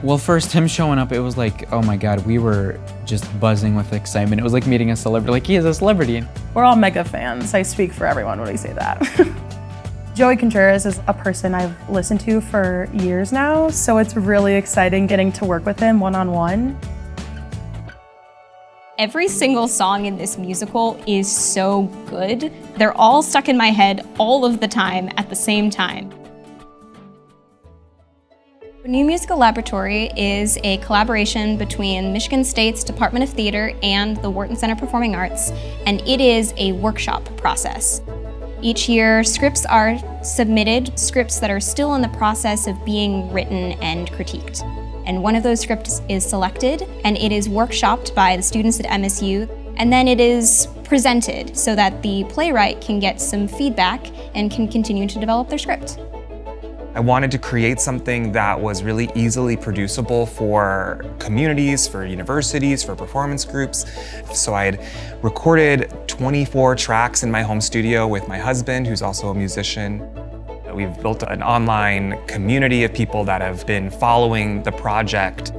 Well, first, him showing up, it was like, oh my God, we were just buzzing with excitement. It was like meeting a celebrity, like he is a celebrity. We're all mega fans. I speak for everyone when I say that. Joey Contreras is a person I've listened to for years now, so it's really exciting getting to work with him one-on-one. Every single song in this musical is so good. They're all stuck in my head all of the time at the same time. New Musical Laboratory is a collaboration between Michigan State's Department of Theater and the Wharton Center Performing Arts, and it is a workshop process. Each year, scripts are submitted, scripts that are still in the process of being written and critiqued. And one of those scripts is selected, and it is workshopped by the students at MSU, and then it is presented so that the playwright can get some feedback and can continue to develop their script. I wanted to create something that was really easily producible for communities, for universities, for performance groups. So I had recorded 24 tracks in my home studio with my husband, who's also a musician. We've built an online community of people that have been following the project.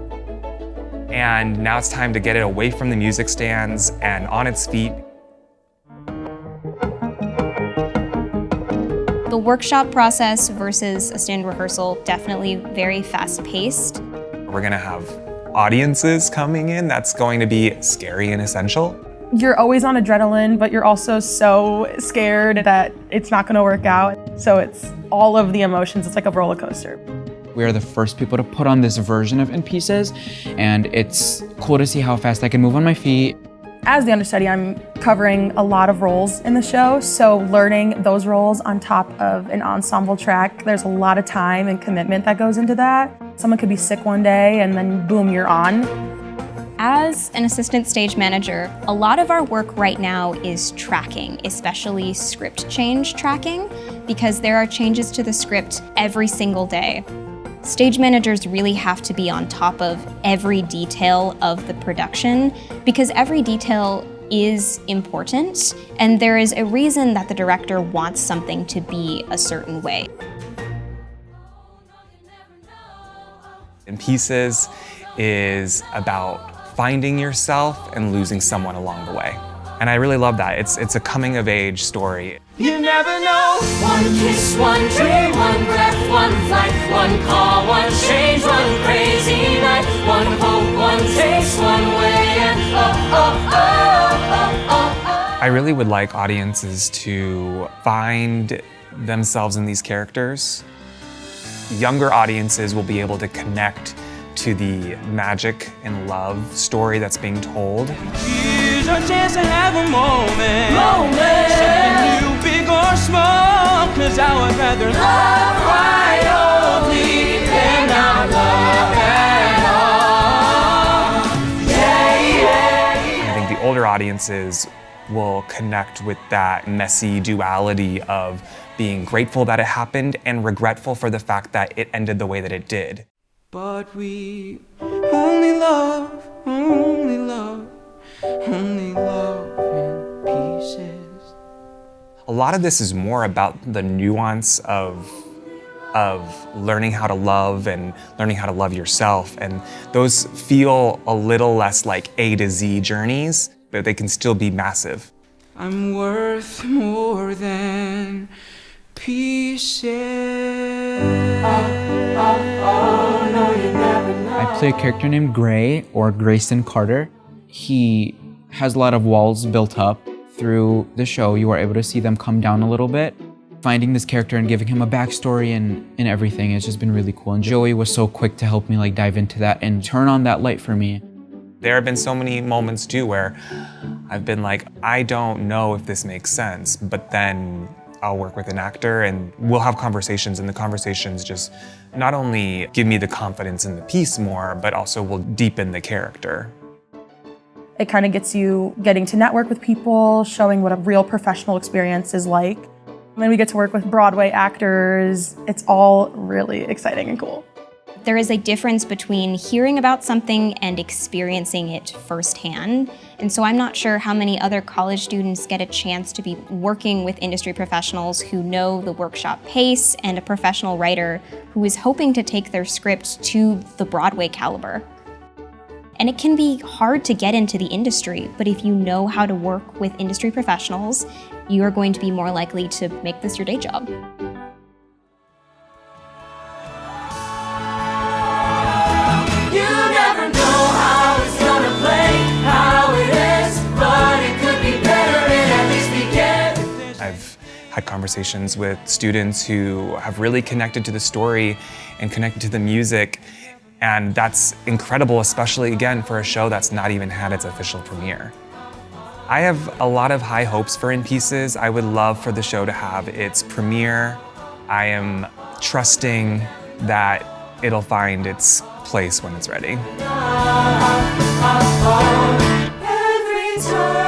And now it's time to get it away from the music stands and on its feet. The workshop process versus a stand rehearsal, definitely very fast-paced. We're gonna have audiences coming in. That's going to be scary and essential. You're always on adrenaline, but you're also so scared that it's not gonna work out. So it's all of the emotions. It's like a roller coaster. We are the first people to put on this version of In Pieces, and it's cool to see how fast I can move on my feet. As the understudy, I'm covering a lot of roles in the show, so learning those roles on top of an ensemble track, there's a lot of time and commitment that goes into that. Someone could be sick one day and then boom, you're on. As an assistant stage manager, a lot of our work right now is tracking, especially script change tracking, because there are changes to the script every single day. Stage managers really have to be on top of every detail of the production because every detail is important and there is a reason that the director wants something to be a certain way. In Pieces is about finding yourself and losing someone along the way. And I really love that. It's a coming of age story. You never know. One kiss, one dream, one breath, one flight, one call, one change, one crazy night, one hope, one taste, one way, and I really would like audiences to find themselves in these characters. Younger audiences will be able to connect to the magic and love story that's being told. Here's our chance to have a moment. Something new, big or small, 'cause I would rather love wildly than not love at all. I think the older audiences will connect with that messy duality of being grateful that it happened and regretful for the fact that it ended the way that it did. But we only love in pieces. A lot of this is more about the nuance of learning how to love and learning how to love yourself. And those feel a little less like A to Z journeys, but they can still be massive. I'm worth more than pieces. I play a character named Gray, or Grayson Carter. He has a lot of walls built up. Through the show, you are able to see them come down a little bit. Finding this character and giving him a backstory and everything has just been really cool. And Joey was so quick to help me dive into that and turn on that light for me. There have been so many moments too where I've been like, I don't know if this makes sense, but then I'll work with an actor and we'll have conversations, and the conversations just not only give me the confidence in the piece more, but also will deepen the character. It kind of gets you getting to network with people, showing what a real professional experience is like. And then we get to work with Broadway actors. It's all really exciting and cool. There is a difference between hearing about something and experiencing it firsthand. And so I'm not sure how many other college students get a chance to be working with industry professionals who know the workshop pace and a professional writer who is hoping to take their script to the Broadway caliber. And it can be hard to get into the industry, but if you know how to work with industry professionals, you are going to be more likely to make this your day job. You never know how it's gonna play, how it is, but it could be better and at least begin. I've had conversations with students who have really connected to the story and connected to the music, and that's incredible, especially again for a show that's not even had its official premiere. I have a lot of high hopes for In Pieces. I would love for the show to have its premiere. I am trusting that it'll find its place when it's ready. Every time